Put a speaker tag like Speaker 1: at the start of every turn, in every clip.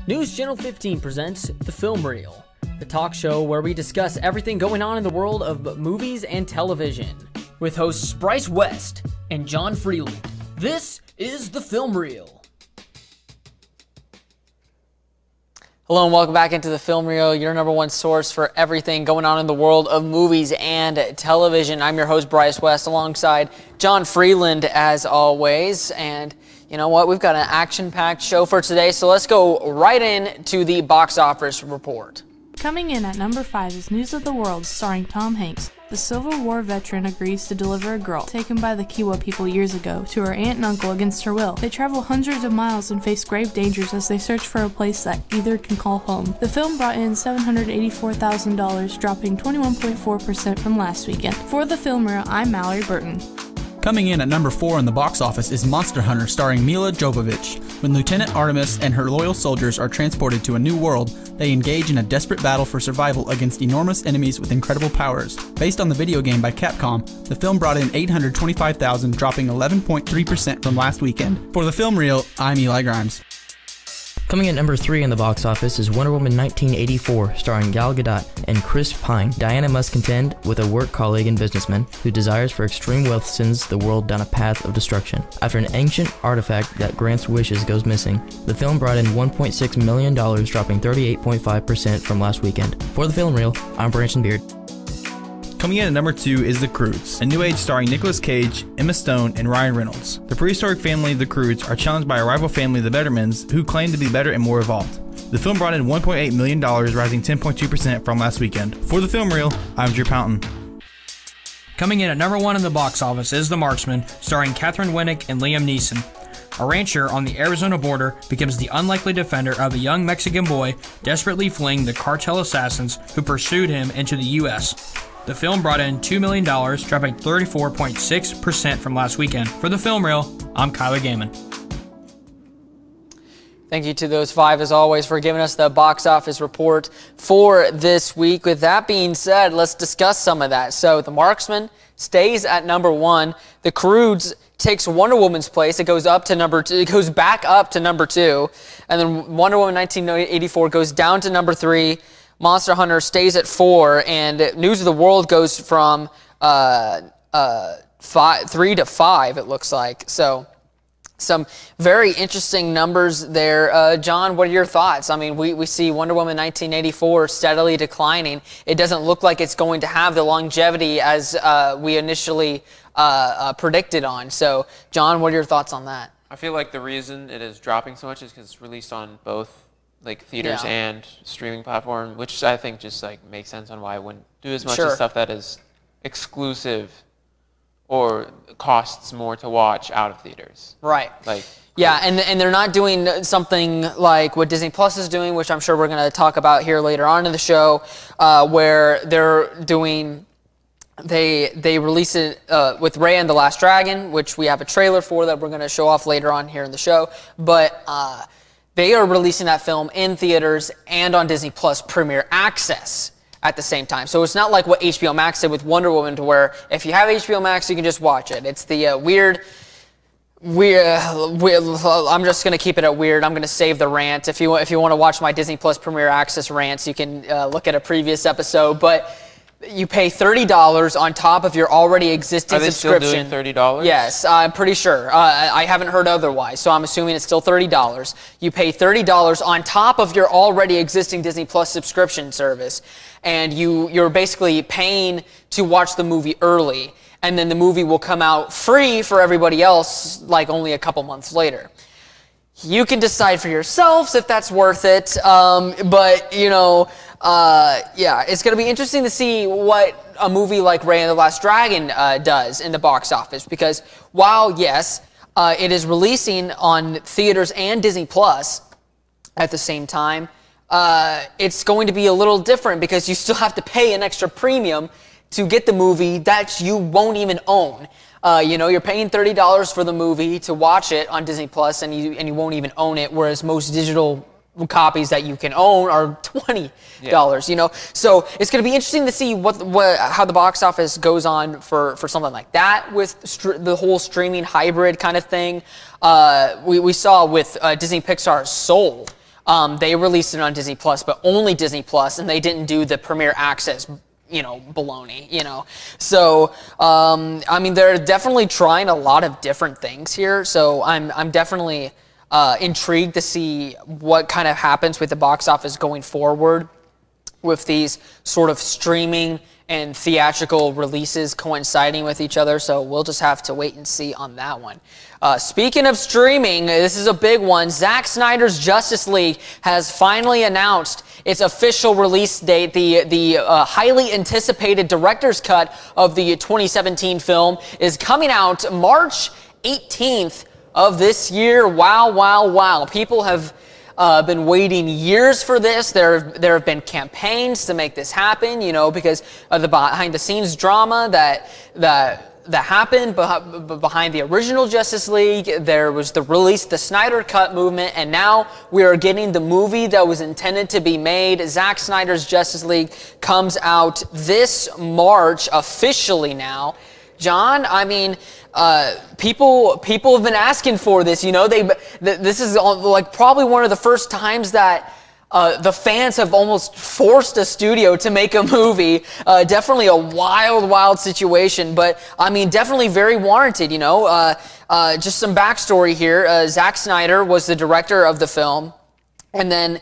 Speaker 1: News Channel 15 presents The Film Reel, the talk show where we discuss everything going on in the world of movies and television, with hosts Bryce West and John Freeland. This is The Film Reel. Hello and welcome back into The Film Reel, your number one source for everything going on in the world of movies and television. I'm your host Bryce West alongside John Freeland as always, and you know what? We've got an action-packed show for today, so let's go right into the box office report.
Speaker 2: Coming in at number 5 is News of the World, starring Tom Hanks. The Civil War veteran agrees to deliver a girl, taken by the Kiowa people years ago, to her aunt and uncle against her will. They travel hundreds of miles and face grave dangers as they search for a place that either can call home. The film brought in $784,000, dropping 21.4% from last weekend. For The Film Reel, I'm Mallory Burton.
Speaker 3: Coming in at number 4 in the box office is Monster Hunter, starring Mila Jovovich. When Lieutenant Artemis and her loyal soldiers are transported to a new world, they engage in a desperate battle for survival against enormous enemies with incredible powers. Based on the video game by Capcom, the film brought in $825,000, dropping 11.3% from last weekend. For The Film Reel, I'm Eli Grimes.
Speaker 4: Coming in at number 3 in the box office is Wonder Woman 1984, starring Gal Gadot and Chris Pine. Diana must contend with a work colleague and businessman whose desires for extreme wealth sends the world down a path of destruction. After an ancient artifact that grants wishes goes missing, the film brought in $1.6 million, dropping 38.5% from last weekend. For The Film Reel, I'm Branson Beard.
Speaker 3: Coming in at number 2 is The Croods, a new age starring Nicolas Cage, Emma Stone, and Ryan Reynolds. The prehistoric family The Croods are challenged by a rival family, the Bettermans, who claim to be better and more evolved. The film brought in $1.8 million, rising 10.2% from last weekend. For The Film Reel, I'm Drew Poughton.
Speaker 5: Coming in at number 1 in the box office is The Marksman, starring Catherine Winnick and Liam Neeson. A rancher on the Arizona border becomes the unlikely defender of a young Mexican boy desperately fleeing the cartel assassins who pursued him into the U.S. The film brought in $2 million, dropping 34.6% from last weekend. For The Film Reel, I'm Kyler Gaiman.
Speaker 1: Thank you to those 5, as always, for giving us the box office report for this week. With that being said, let's discuss some of that. So, The Marksman stays at number 1. The Croods takes Wonder Woman's place. It goes up to number 2. It goes back up to number 2. And then Wonder Woman 1984 goes down to number 3. Monster Hunter stays at 4, and News of the World goes from 3 to 5, it looks like. So, some very interesting numbers there. John, what are your thoughts? I mean, we see Wonder Woman 1984 steadily declining. It doesn't look like it's going to have the longevity as we initially predicted on. So, John, what are your thoughts on that?
Speaker 6: I feel like the reason it is dropping so much is because it's released on both like theaters and streaming platform, which I think just like makes sense on why I wouldn't do as much as stuff that is exclusive or costs more to watch out of theaters.
Speaker 1: Right. Like, yeah, and they're not doing something like what Disney Plus is doing, which I'm sure we're going to talk about here later on in the show, where they're doing. They release it with Raya and the Last Dragon, which we have a trailer for that we're going to show off later on here in the show, but. They are releasing that film in theaters and on Disney Plus Premier Access at the same time. So it's not like what HBO Max did with Wonder Woman, to where if you have HBO Max, you can just watch it. It's the weird. I'm just going to keep it at weird. I'm going to save the rant. If you want to watch my Disney Plus Premier Access rants, you can look at a previous episode. But you pay $30 on top of your already existing subscription.
Speaker 6: Are they still doing $30?
Speaker 1: Yes, I'm pretty sure. I haven't heard otherwise, so I'm assuming it's still $30. You pay $30 on top of your already existing Disney Plus subscription service, and you're basically paying to watch the movie early, and then the movie will come out free for everybody else like only a couple months later. You can decide for yourselves if that's worth it, but, you know, yeah, it's going to be interesting to see what a movie like Raya and the Last Dragon does in the box office, because while, yes, it is releasing on theaters and Disney Plus at the same time, it's going to be a little different because you still have to pay an extra premium to get the movie that you won't even own. You know, you're paying $30 for the movie to watch it on Disney Plus, and you won't even own it, whereas most digital copies that you can own are $20. You know, so it's going to be interesting to see how the box office goes on for something like that with the whole streaming hybrid kind of thing. We saw with Disney Pixar's Soul. They released it on Disney Plus, but only Disney Plus, and they didn't do the Premier Access, baloney, So, I mean, they're definitely trying a lot of different things here. So I'm definitely intrigued to see what kind of happens with the box office going forward with these sort of streaming and theatrical releases coinciding with each other. So we'll just have to wait and see on that one. Speaking of streaming, this is a big one. Zack Snyder's Justice League has finally announced its official release date. The highly anticipated director's cut of the 2017 film is coming out March 18th of this year. Wow, wow, wow. People have been waiting years for this. There have been campaigns to make this happen, because of the behind-the-scenes drama that happened behind the original Justice League. There was the Snyder Cut movement, and now we are getting the movie that was intended to be made. Zack Snyder's Justice League comes out this March officially now. John, I mean, people have been asking for this. This is like probably one of the first times that the fans have almost forced a studio to make a movie. Definitely a wild situation, but I mean, definitely very warranted. Just some backstory here. Zack Snyder was the director of the film, and then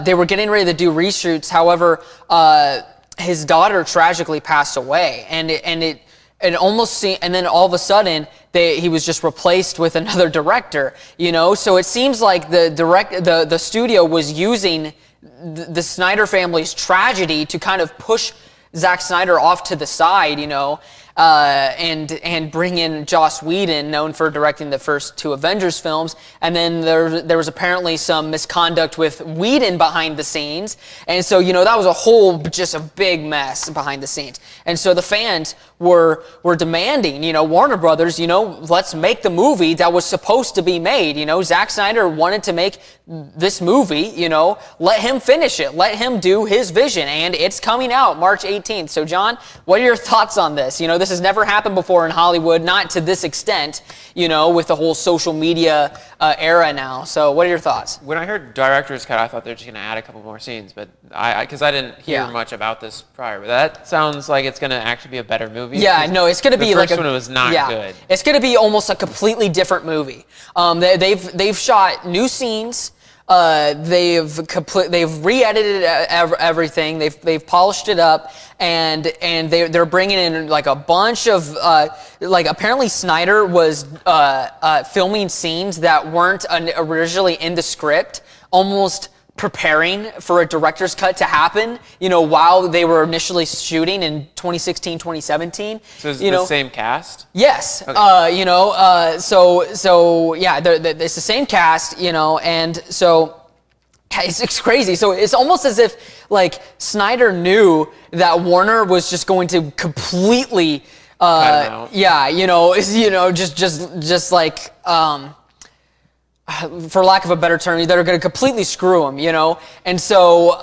Speaker 1: they were getting ready to do reshoots. However, his daughter tragically passed away, and then all of a sudden he was just replaced with another director, So it seems like the studio was using the Snyder family's tragedy to kind of push Zack Snyder off to the side, and bring in Joss Whedon, known for directing the first two Avengers films. And then there was apparently some misconduct with Whedon behind the scenes. And so, that was just a big mess behind the scenes. And so the fans were demanding, Warner Brothers, let's make the movie that was supposed to be made. Zack Snyder wanted to make this movie, let him finish it. Let him do his vision. And it's coming out March 18th. So, John, what are your thoughts on this? This has never happened before in Hollywood, not to this extent, with the whole social media era now. So what are your thoughts?
Speaker 6: When I heard director's cut, I thought they were just going to add a couple more scenes, but because I didn't hear much about this prior, but that sounds like it's going to actually be a better movie.
Speaker 1: Yeah, no, it's going to be
Speaker 6: like the first one was not good.
Speaker 1: It's going to be almost a completely different movie. They've shot new scenes. They've re-edited everything. They've polished it up, and they're bringing in like a bunch of apparently Snyder was filming scenes that weren't originally in the script, almost preparing for a director's cut to happen, while they were initially shooting in 2016, 2017. So
Speaker 6: is it the same cast?
Speaker 1: Yes. Okay. So yeah, it's the same cast, and so it's crazy. So it's almost as if like Snyder knew that Warner was just going to completely,
Speaker 6: cut him out.
Speaker 1: Yeah, just like, for lack of a better term, they're going to completely screw him, and so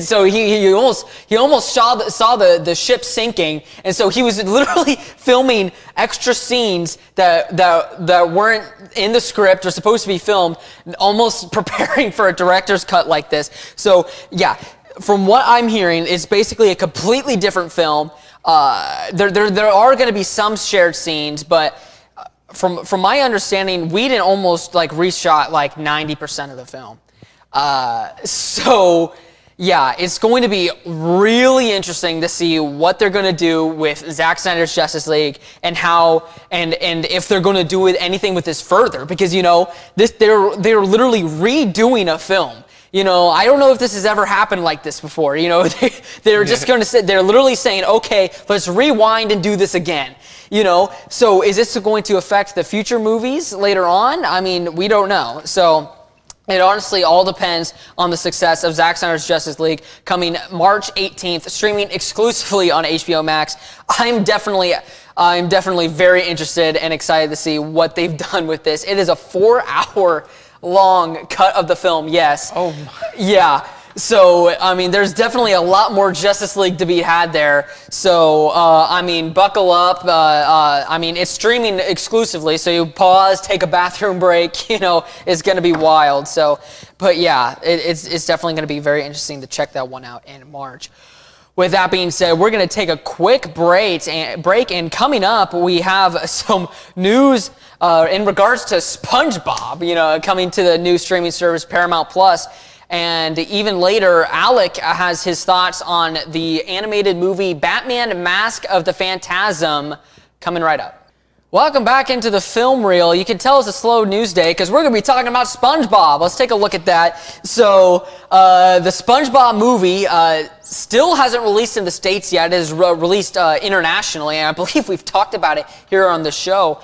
Speaker 1: so he almost saw the ship sinking, and so he was literally filming extra scenes that weren't in the script or supposed to be filmed, almost preparing for a director's cut like this. So yeah, from what I'm hearing, it's basically a completely different film. There are going to be some shared scenes, but from my understanding, Whedon almost like reshot like 90% of the film. So yeah, it's going to be really interesting to see what they're going to do with Zack Snyder's Justice League and how and if they're going to do anything with this further, because they're literally redoing a film. I don't know if this has ever happened like this before. They're just going to say, they're literally saying, okay, let's rewind and do this again. So is this going to affect the future movies later on? I mean, we don't know. So it honestly all depends on the success of Zack Snyder's Justice League coming March 18th, streaming exclusively on HBO Max. I'm definitely very interested and excited to see what they've done with this. It is a 4-hour long cut of the film, yes.
Speaker 6: Oh my.
Speaker 1: Yeah. So, I mean, there's definitely a lot more Justice League to be had there. So, I mean, buckle up. I mean, it's streaming exclusively, so you pause, take a bathroom break, you know, it's going to be wild. So, but yeah, it's definitely going to be very interesting to check that one out in March. With that being said, we're going to take a quick break, and coming up, we have some news in regards to SpongeBob, you know, coming to the new streaming service Paramount Plus. And even later, Alec has his thoughts on the animated movie Batman Mask of the Phantasm, coming right up. Welcome back into the film reel. You can tell it's a slow news day because we're going to be talking about SpongeBob. Let's take a look at that. So, the SpongeBob movie still hasn't released in the States yet. It is released internationally, and I believe we've talked about it here on the show.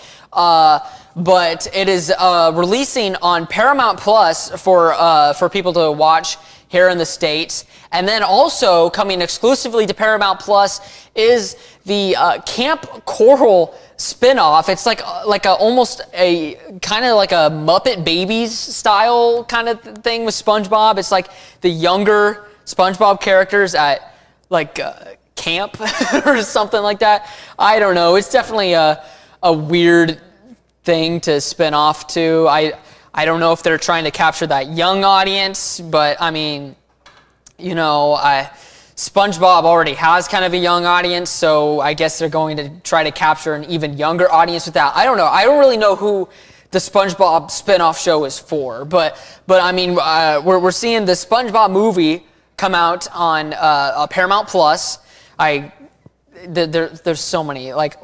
Speaker 1: But it is releasing on Paramount Plus for people to watch here in the States. And then also coming exclusively to Paramount Plus is the Camp Coral spin-off. It's like almost a kind of like a Muppet Babies style kind of thing with SpongeBob. It's like the younger SpongeBob characters at like camp or something like that. I don't know. It's definitely a weird thing to spin off to. I don't know if they're trying to capture that young audience, but I mean, you know, SpongeBob already has kind of a young audience, so I guess they're going to try to capture an even younger audience with that. I don't know. I don't really know who the SpongeBob spin-off show is for, but I mean, we're seeing the SpongeBob movie come out on Paramount Plus. There's so many. Like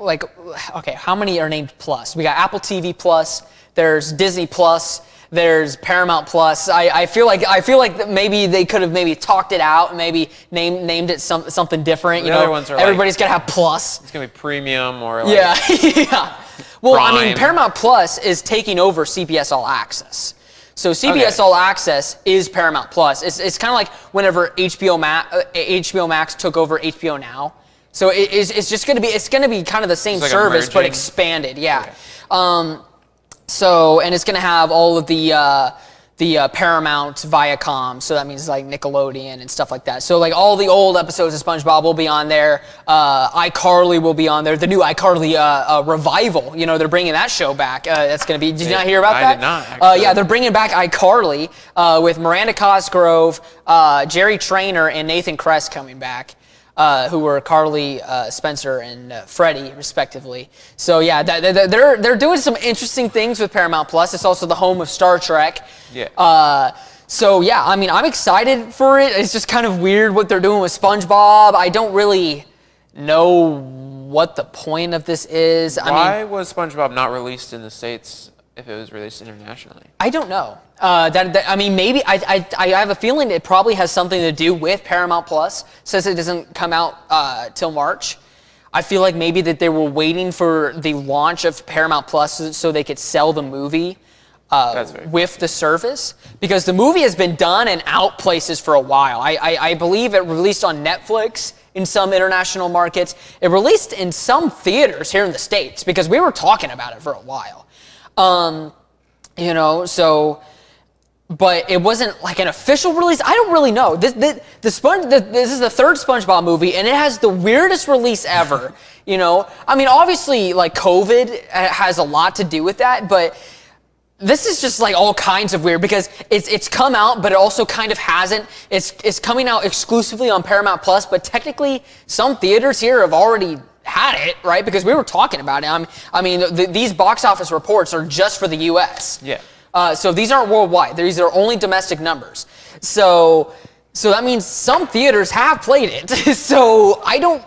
Speaker 1: okay, how many are named Plus? We got Apple TV Plus. There's Disney Plus. There's Paramount Plus. I feel like maybe they could have maybe talked it out, and maybe named it something different. You know, everybody's gonna have Plus.
Speaker 6: It's gonna be premium or like
Speaker 1: yeah. Well,
Speaker 6: Prime.
Speaker 1: I mean, Paramount Plus is taking over CBS All Access. So CBS All Access is Paramount Plus. It's kind of like whenever HBO Max took over HBO Now. So it's just gonna be kind of the same service but expanded. Yeah. Okay. So, and it's going to have all of the Paramount Viacom, so that means like Nickelodeon and stuff like that. So like all the old episodes of SpongeBob will be on there. iCarly will be on there. The new iCarly revival, you know, they're bringing that show back. That's going to be, did you not hear about that?
Speaker 6: I did not, actually.
Speaker 1: Yeah, they're bringing back iCarly with Miranda Cosgrove, Jerry Traynor, and Nathan Kress coming back. Who were Carly, Spencer, and Freddie, respectively. So yeah, they're doing some interesting things with Paramount Plus. It's also the home of Star Trek. Yeah. So yeah, I mean, I'm excited for it. It's just kind of weird what they're doing with SpongeBob. I don't really know what the point of this is.
Speaker 6: Why was SpongeBob not released in the States if it was released internationally?
Speaker 1: I don't know. I mean, maybe I have a feeling it probably has something to do with Paramount Plus, since it doesn't come out till March. I feel like maybe that they were waiting for the launch of Paramount Plus so they could sell the movie with the service, because the movie has been done and out places for a while. I believe it released on Netflix in some international markets. It released in some theaters here in the States because we were talking about it for a while. You know, so, but it wasn't like an official release. I don't really know. This is the third SpongeBob movie, and it has the weirdest release ever. You know, I mean, obviously, like COVID has a lot to do with that, but this is just like all kinds of weird because it's come out, but it also kind of hasn't. It's coming out exclusively on Paramount Plus, but technically, some theaters here have already had it, right? Because we were talking about it. I mean, these box office reports are just for the U.S. Yeah. So these aren't worldwide. These are only domestic numbers. So that means some theaters have played it. So I don't.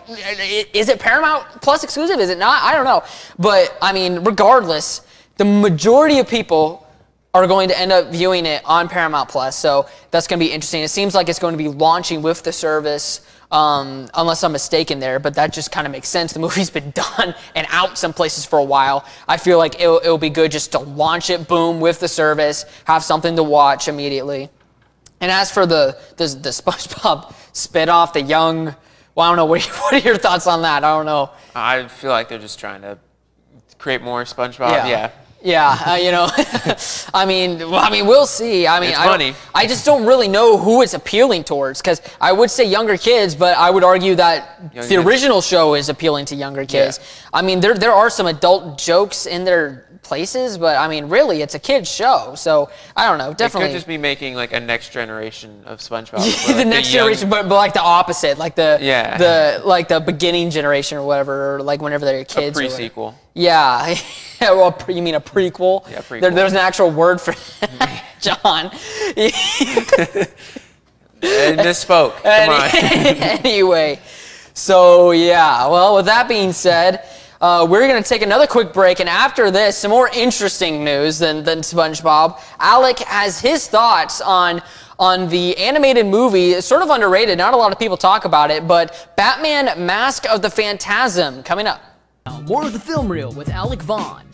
Speaker 1: Is it Paramount Plus exclusive? Is it not? I don't know. But I mean, regardless, the majority of people are going to end up viewing it on Paramount Plus. So that's going to be interesting. It seems like it's going to be launching with the service. Unless I'm mistaken there, but that just kind of makes sense. The movie's been done and out some places for a while. I feel like it'll be good just to launch it, boom, with the service, have something to watch immediately. And as for the SpongeBob spin-off, the young, well, I don't know, what are your thoughts on that? I don't know.
Speaker 6: I feel like they're just trying to create more SpongeBob. Yeah.
Speaker 1: Yeah, you know, I mean, we'll see. I mean,
Speaker 6: it's funny.
Speaker 1: I just don't really know who it's appealing towards, because I would say younger kids, but I would argue that the original show is appealing to younger kids. Yeah. I mean, there are some adult jokes in their places, but I mean, really, it's a kid's show, so I don't know. Definitely,
Speaker 6: it could just be making like a next generation of SpongeBob.
Speaker 1: The next generation, but like the opposite, like the beginning generation or whatever, or like whenever they're kids.
Speaker 6: A pre-sequel.
Speaker 1: Yeah. Well, you mean a prequel?
Speaker 6: Yeah, prequel.
Speaker 1: There's an actual word for that, John.
Speaker 6: Misspoke. Come on.
Speaker 1: Anyway, so yeah. Well, with that being said, we're going to take another quick break, and after this, some more interesting news than SpongeBob. Alec has his thoughts on the animated movie. It's sort of underrated. Not a lot of people talk about it, but Batman Mask of the Phantasm coming up.
Speaker 7: More of the Film Reel with Alec Vaughn.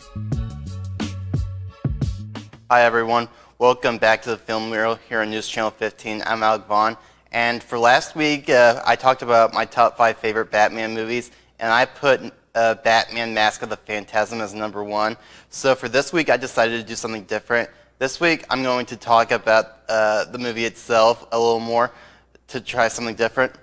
Speaker 8: Hi everyone, welcome back to the Film Reel here on News Channel 15. I'm Alec Vaughn, and for last week I talked about my top 5 favorite Batman movies, and I put Batman Mask of the Phantasm as number 1. So for this week I decided to do something different. This week I'm going to talk about the movie itself a little more to try something different.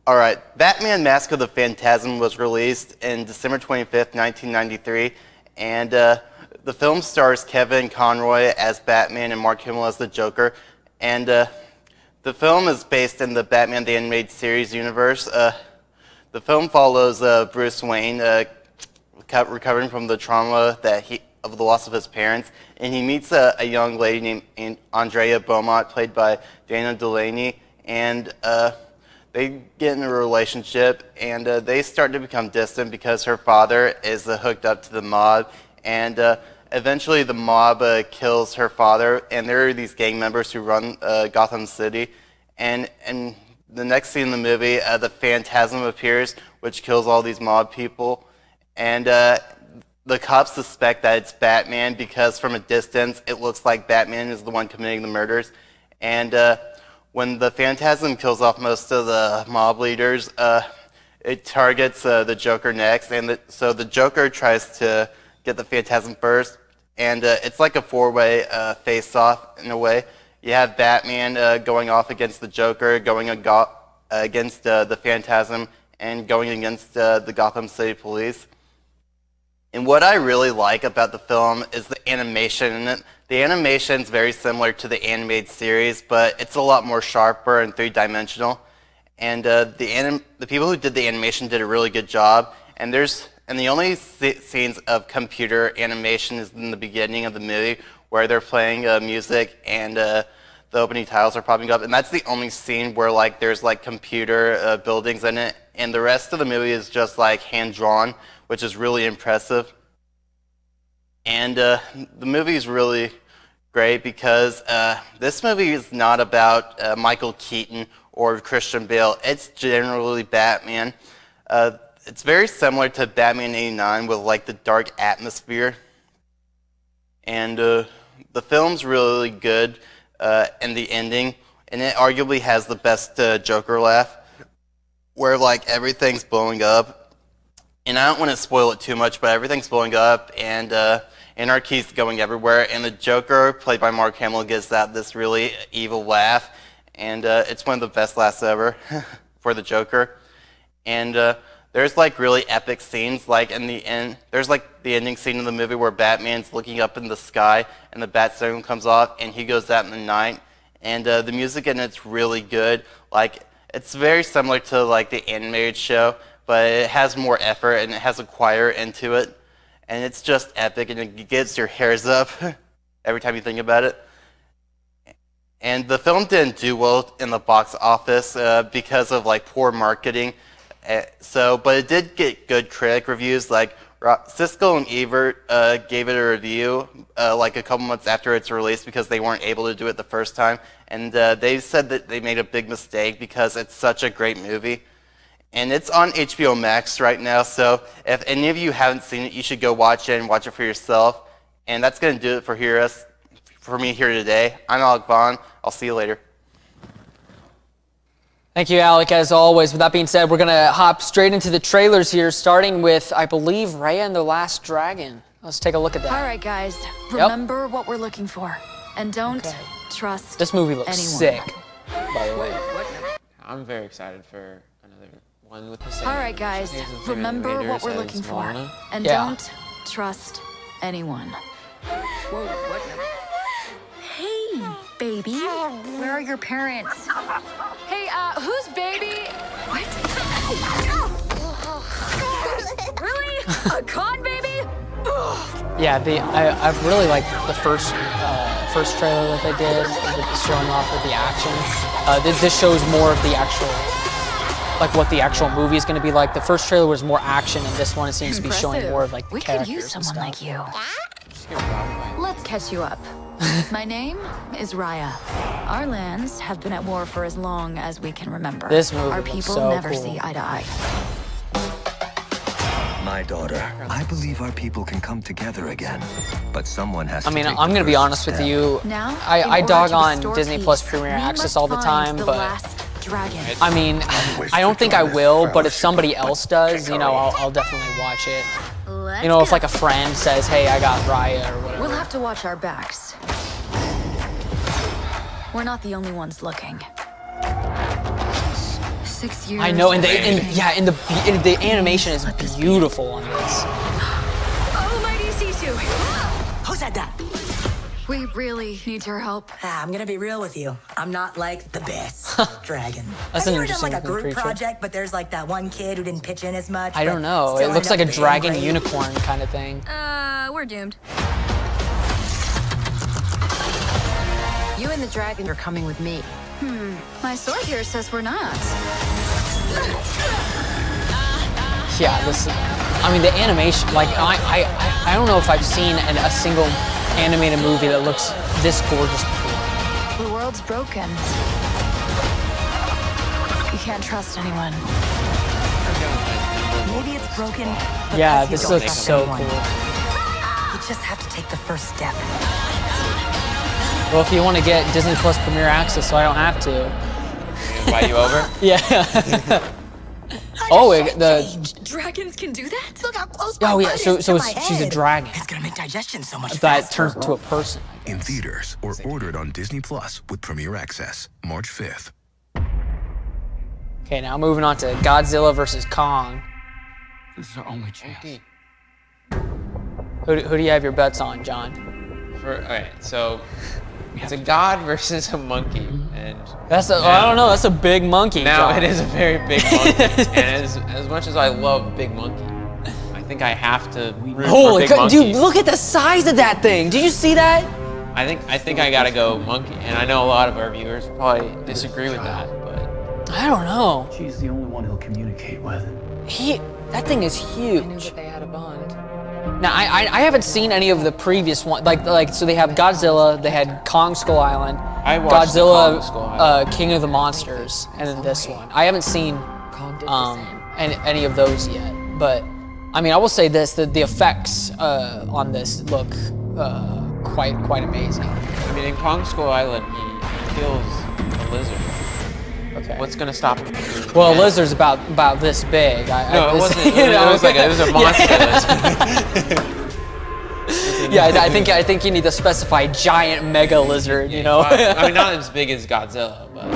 Speaker 8: Alright, Batman Mask of the Phantasm was released in December 25th, 1993, and the film stars Kevin Conroy as Batman and Mark Hamill as the Joker, and the film is based in the Batman the Animated Series universe. The film follows Bruce Wayne recovering from the trauma of the loss of his parents, and he meets a young lady named Andrea Beaumont, played by Dana Delaney, and they get in a relationship, and they start to become distant because her father is hooked up to the mob, and eventually the mob kills her father, and there are these gang members who run Gotham City, and the next scene in the movie, the Phantasm appears, which kills all these mob people, and the cops suspect that it's Batman because from a distance it looks like Batman is the one committing the murders, and when the Phantasm kills off most of the mob leaders, it targets the Joker next, and so the Joker tries to get the Phantasm first, and it's like a 4-way face-off in a way. You have Batman going off against the Joker, going against the Phantasm, and going against the Gotham City Police. And what I really like about the film is the animation in it. The animation is very similar to the animated series, but it's a lot more sharper and 3-dimensional. And the people who did the animation did a really good job. And the only scenes of computer animation is in the beginning of the movie, where they're playing music and the opening titles are popping up. And that's the only scene where there's computer buildings in it. And the rest of the movie is just hand drawn, which is really impressive. And the movie is really great because this movie is not about Michael Keaton or Christian Bale. It's generally Batman. It's very similar to Batman '89 with the dark atmosphere. And the film's really good in the ending, and it arguably has the best Joker laugh, where everything's blowing up. And I don't want to spoil it too much, but everything's blowing up, and anarchy's going everywhere, and the Joker, played by Mark Hamill, gives out this really evil laugh, and it's one of the best laughs ever for the Joker. And there's really epic scenes, in the end. There's the ending scene of the movie where Batman's looking up in the sky, and the bat signal comes off, and he goes out in the night, and the music in it's really good. It's very similar to the animated show, but it has more effort, and it has a choir into it, and it's just epic, and it gets your hairs up every time you think about it. And the film didn't do well in the box office because of poor marketing. But it did get good critic reviews. Siskel and Ebert gave it a review a couple months after its release because they weren't able to do it the first time, and they said that they made a big mistake because it's such a great movie. And it's on HBO Max right now, so if any of you haven't seen it, you should go watch it and watch it for yourself. And that's going to do it for me here today. I'm Alec Vaughn. I'll see you later.
Speaker 1: Thank you, Alec, as always. With that being said, we're going to hop straight into the trailers here, starting with, I believe, Raya and the Last Dragon. Let's take a look at that.
Speaker 9: All right, guys. Remember what we're looking for, and don't trust.
Speaker 1: This movie looks sick. By the way,
Speaker 6: I'm very excited for another one with the same.
Speaker 9: All right, guys. Remember what we're looking for, and don't trust anyone. Hey, baby. Where are your parents? Hey, who's baby? What? Really? A con baby?
Speaker 1: yeah, I really like the first trailer that they did, showing off with the action. This shows more of the actual, like what the actual movie is going to be like. The first trailer was more action, and this one seems to be showing more of like the characters.
Speaker 9: We could use someone like you. Let's catch you up. My name is Raya. Our lands have been at war for as long as we can remember.
Speaker 1: This movie
Speaker 9: Our
Speaker 1: looks
Speaker 9: people
Speaker 1: so
Speaker 9: never
Speaker 1: cool.
Speaker 9: see eye to eye.
Speaker 10: My daughter, I believe our people can come together again, but someone has to.
Speaker 1: I mean,
Speaker 10: take
Speaker 1: I'm
Speaker 10: the
Speaker 1: gonna be
Speaker 10: first
Speaker 1: honest with
Speaker 10: step.
Speaker 1: you.
Speaker 9: Now,
Speaker 1: I dog on
Speaker 9: restore
Speaker 1: Disney
Speaker 9: peace,
Speaker 1: Plus Premier
Speaker 9: we
Speaker 1: Access
Speaker 9: must
Speaker 1: all the
Speaker 9: find
Speaker 1: time,
Speaker 9: the
Speaker 1: but
Speaker 9: last dragon.
Speaker 1: I mean, I don't think I will. But if somebody else does, you know, I'll definitely watch it. You know, if like a friend says, "Hey, I got Raya" or whatever.
Speaker 9: We'll have to watch our backs. We're not the only ones looking. 6 years.
Speaker 1: I know, and the animation is beautiful on this.
Speaker 9: Oh, mighty Sisu.
Speaker 11: Who said that?
Speaker 9: We really need your help.
Speaker 11: I'm gonna be real with you. I'm not like the best dragon.
Speaker 1: That's
Speaker 11: Have
Speaker 1: an
Speaker 11: you ever done like a
Speaker 1: interesting
Speaker 11: group
Speaker 1: creature.
Speaker 11: project, but there's like that one kid who didn't pitch in as much?
Speaker 1: I don't know. It looks like a dragon unicorn kind of thing.
Speaker 9: We're doomed.
Speaker 12: You and the dragon are coming with me.
Speaker 9: My sword here says we're not.
Speaker 1: Yeah, this. I mean, the animation. Like, I don't know if I've seen a single animated movie that looks this gorgeous before.
Speaker 9: The world's broken. You can't trust anyone.
Speaker 11: Maybe it's broken. But
Speaker 1: Yeah,
Speaker 11: you
Speaker 1: this
Speaker 11: don't
Speaker 1: looks
Speaker 11: trust
Speaker 1: so
Speaker 11: anyone.
Speaker 1: cool.
Speaker 11: You just have to take the first step.
Speaker 1: Well, if you want to get Disney Plus Premier Access, so I don't have to.
Speaker 6: Invite you over?
Speaker 1: Yeah.
Speaker 9: Dragons can do that?
Speaker 11: Look how close
Speaker 1: Oh
Speaker 11: my
Speaker 1: yeah,
Speaker 11: butt
Speaker 1: so
Speaker 11: is to my
Speaker 1: she's a
Speaker 11: head.
Speaker 1: dragon
Speaker 11: It's gonna make digestion so much
Speaker 1: that
Speaker 11: faster.
Speaker 1: turns into a person.
Speaker 10: In theaters or ordered on Disney Plus with Premier Access, March 5th.
Speaker 1: Okay, now moving on to Godzilla versus Kong.
Speaker 13: This is our only chance.
Speaker 1: Who do you have your bets on, John?
Speaker 6: Okay, so it's a god versus a monkey, and
Speaker 1: I don't know. That's a big monkey.
Speaker 6: Now
Speaker 1: John.
Speaker 6: it is a very big monkey, and as much as I love Big Monkey, I think I have to root for
Speaker 1: Holy
Speaker 6: Big
Speaker 1: cow,
Speaker 6: Monkey.
Speaker 1: dude! Look at the size of that thing. Did you see that?
Speaker 6: I think I gotta go monkey, and I know a lot of our viewers probably disagree with that, but
Speaker 1: I don't know.
Speaker 13: She's the only one he'll communicate with.
Speaker 1: That thing is huge.
Speaker 12: I knew that they had a bond.
Speaker 1: Now I haven't seen any of the previous ones. Like so they have Godzilla. They had Kong Skull Island.
Speaker 6: I watched
Speaker 1: Godzilla,
Speaker 6: Kong Skull Island.
Speaker 1: King of the Monsters, and then this one. I haven't seen any of those yet. But I mean, I will say this: the effects on this look quite amazing.
Speaker 6: I mean, in Kong Skull Island, he kills a lizard.
Speaker 1: Okay.
Speaker 6: What's gonna stop him?
Speaker 1: Well, a lizard's about this big.
Speaker 6: No, it wasn't. It was a monster lizard.
Speaker 1: Yeah, I think you need to specify giant mega lizard. You know.
Speaker 6: I mean, not as big as Godzilla, but.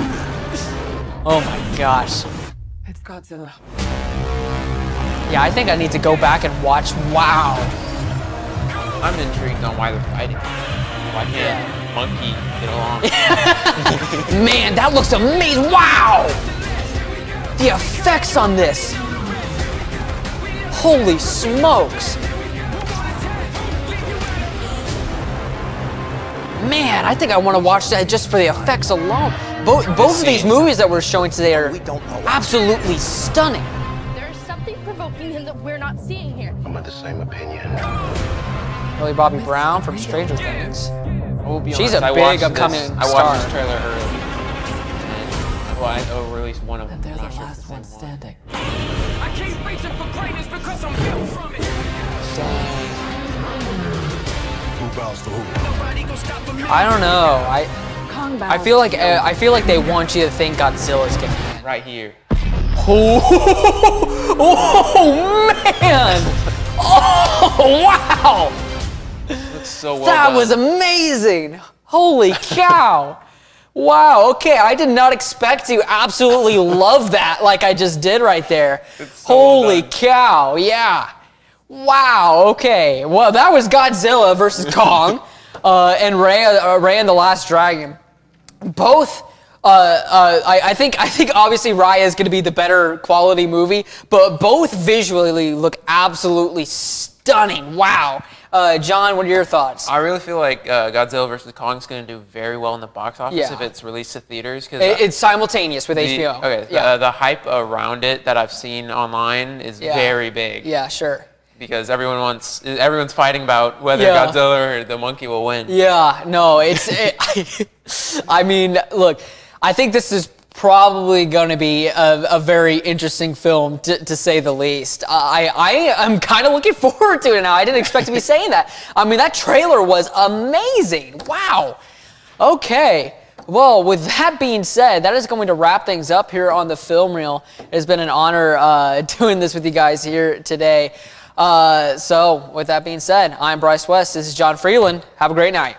Speaker 1: Oh my gosh.
Speaker 12: It's Godzilla.
Speaker 1: Yeah, I think I need to go back and watch. Wow.
Speaker 6: I'm intrigued on why they're fighting. Why can't Monkey get along?
Speaker 1: Man, that looks amazing! Wow! The effects on this! Holy smokes! Man, I think I want to watch that just for the effects alone. Both of these movies that we're showing today are absolutely stunning.
Speaker 14: There's something provoking him that we're not seeing here.
Speaker 10: I'm of the same opinion.
Speaker 1: Millie Bobby Brown from Stranger Things. She's
Speaker 6: honest,
Speaker 1: a big upcoming star.
Speaker 6: I watched this trailer early. And, or at least one of them.
Speaker 12: And they're the last one standing.
Speaker 15: I keep reaching for greatness because I'm built from it.
Speaker 10: Who bows to who?
Speaker 1: I don't know. I feel like they want you to think Godzilla's gonna win.
Speaker 6: Right here.
Speaker 1: Oh man! Oh, wow!
Speaker 6: Looks so well
Speaker 1: That
Speaker 6: done.
Speaker 1: was amazing. Holy cow. Wow, okay, I did not expect to absolutely love that like I just did right there.
Speaker 6: So
Speaker 1: Holy cow, yeah. Wow, okay. Well, that was Godzilla versus Kong and Raya and the Last Dragon. Both, I think obviously Raya is going to be the better quality movie, but both visually look absolutely stunning. Wow. John, what are your thoughts?
Speaker 6: I really feel like Godzilla vs. Kong is going to do very well in the box office if it's released to theaters. Cause
Speaker 1: it's simultaneous with HBO.
Speaker 6: Okay, the hype around it that I've seen online is very big.
Speaker 1: Yeah, sure.
Speaker 6: Because everyone's fighting about whether Godzilla or the monkey will win.
Speaker 1: Yeah, no, I mean, look, I think this is probably going to be a very interesting film, to say the least. I am kind of looking forward to it now. I didn't expect to be saying that. I mean, that trailer was amazing. Wow. Okay. Well, with that being said, that is going to wrap things up here on the Film Reel. It has been an honor doing this with you guys here today. So, with that being said, I'm Bryce West. This is John Freeland. Have a great night.